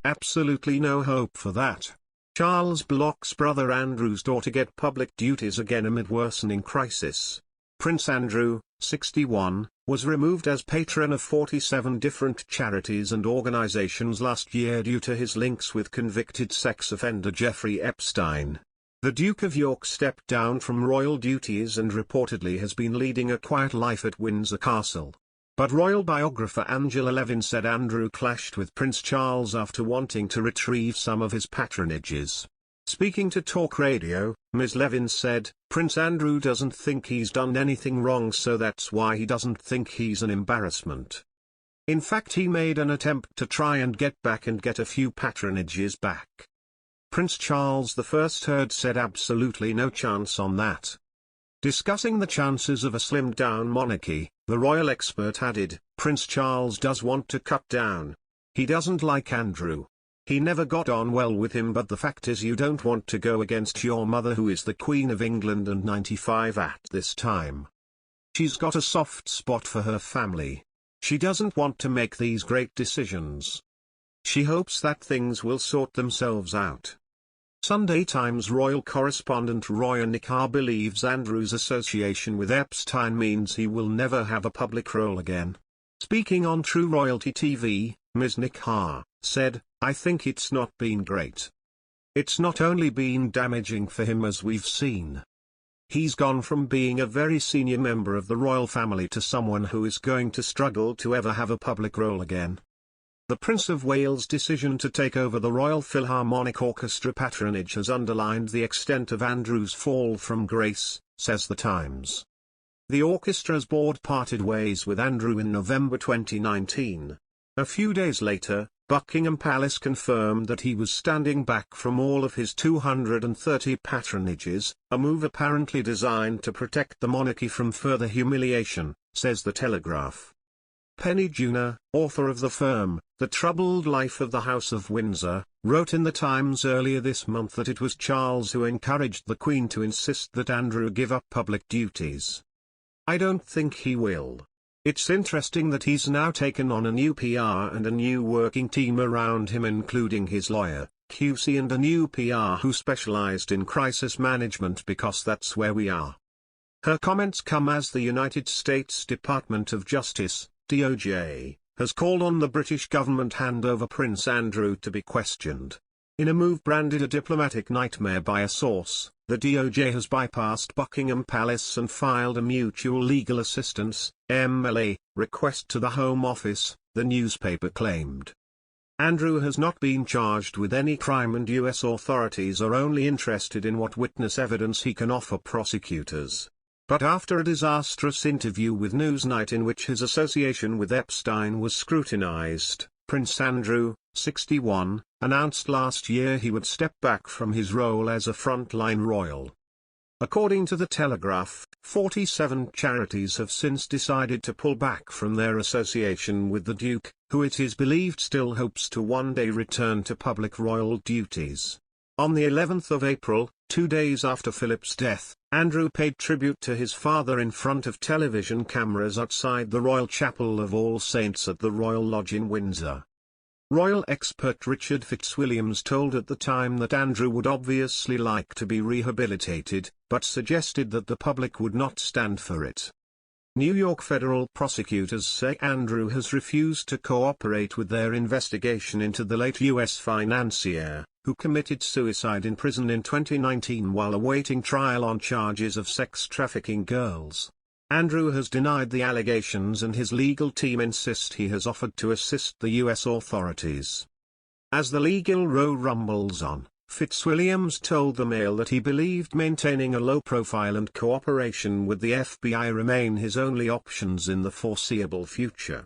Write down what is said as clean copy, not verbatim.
Absolutely no hope for that. Charles blocks brother Andrew's door to get public duties again amid worsening crisis. Prince Andrew, 61, was removed as patron of 47 different charities and organizations last year due to his links with convicted sex offender Jeffrey Epstein. The Duke of York stepped down from royal duties and reportedly has been leading a quiet life at Windsor Castle. But royal biographer Angela Levin said Andrew clashed with Prince Charles after wanting to retrieve some of his patronages. Speaking to Talk Radio, Ms. Levin said, "Prince Andrew doesn't think he's done anything wrong, so that's why he doesn't think he's an embarrassment. In fact, he made an attempt to try and get back and get a few patronages back." Prince Charles I said absolutely no chance on that. Discussing the chances of a slimmed-down monarchy, the royal expert added, "Prince Charles does want to cut down. He doesn't like Andrew. He never got on well with him, but the fact is you don't want to go against your mother, who is the Queen of England and 95 at this time. She's got a soft spot for her family. She doesn't want to make these great decisions. She hopes that things will sort themselves out." Sunday Times royal correspondent Roya Nikar believes Andrew's association with Epstein means he will never have a public role again. Speaking on True Royalty TV, Ms. Nikar said, "I think it's not been great. It's not only been damaging for him, as we've seen. He's gone from being a very senior member of the royal family to someone who is going to struggle to ever have a public role again." The Prince of Wales' decision to take over the Royal Philharmonic Orchestra patronage has underlined the extent of Andrew's fall from grace, says The Times. The orchestra's board parted ways with Andrew in November 2019. A few days later, Buckingham Palace confirmed that he was standing back from all of his 230 patronages, a move apparently designed to protect the monarchy from further humiliation, says The Telegraph. Penny Junor, author of The Firm, The Troubled Life of the House of Windsor, wrote in The Times earlier this month that it was Charles who encouraged the Queen to insist that Andrew give up public duties. "I don't think he will. It's interesting that he's now taken on a new PR and a new working team around him, including his lawyer, QC, and a new PR who specialized in crisis management, because that's where we are." Her comments come as the United States Department of Justice, DOJ, has called on the British government hand over Prince Andrew to be questioned. In a move branded a diplomatic nightmare by a source, the DOJ has bypassed Buckingham Palace and filed a mutual legal assistance (MLA) request to the Home Office, the newspaper claimed. Andrew has not been charged with any crime, and US authorities are only interested in what witness evidence he can offer prosecutors. But after a disastrous interview with Newsnight in which his association with Epstein was scrutinized, Prince Andrew, 61, announced last year he would step back from his role as a frontline royal. According to The Telegraph, 47 charities have since decided to pull back from their association with the Duke, who it is believed still hopes to one day return to public royal duties. On the 11th of April, 2 days after Philip's death, Andrew paid tribute to his father in front of television cameras outside the Royal Chapel of All Saints at the Royal Lodge in Windsor. Royal expert Richard Fitzwilliams told at the time that Andrew would obviously like to be rehabilitated, but suggested that the public would not stand for it. New York federal prosecutors say Andrew has refused to cooperate with their investigation into the late U.S. financier, who committed suicide in prison in 2019 while awaiting trial on charges of sex trafficking girls. Andrew has denied the allegations, and his legal team insist he has offered to assist the U.S. authorities. As the legal row rumbles on, Fitzwilliams told the Mail that he believed maintaining a low profile and cooperation with the FBI remain his only options in the foreseeable future.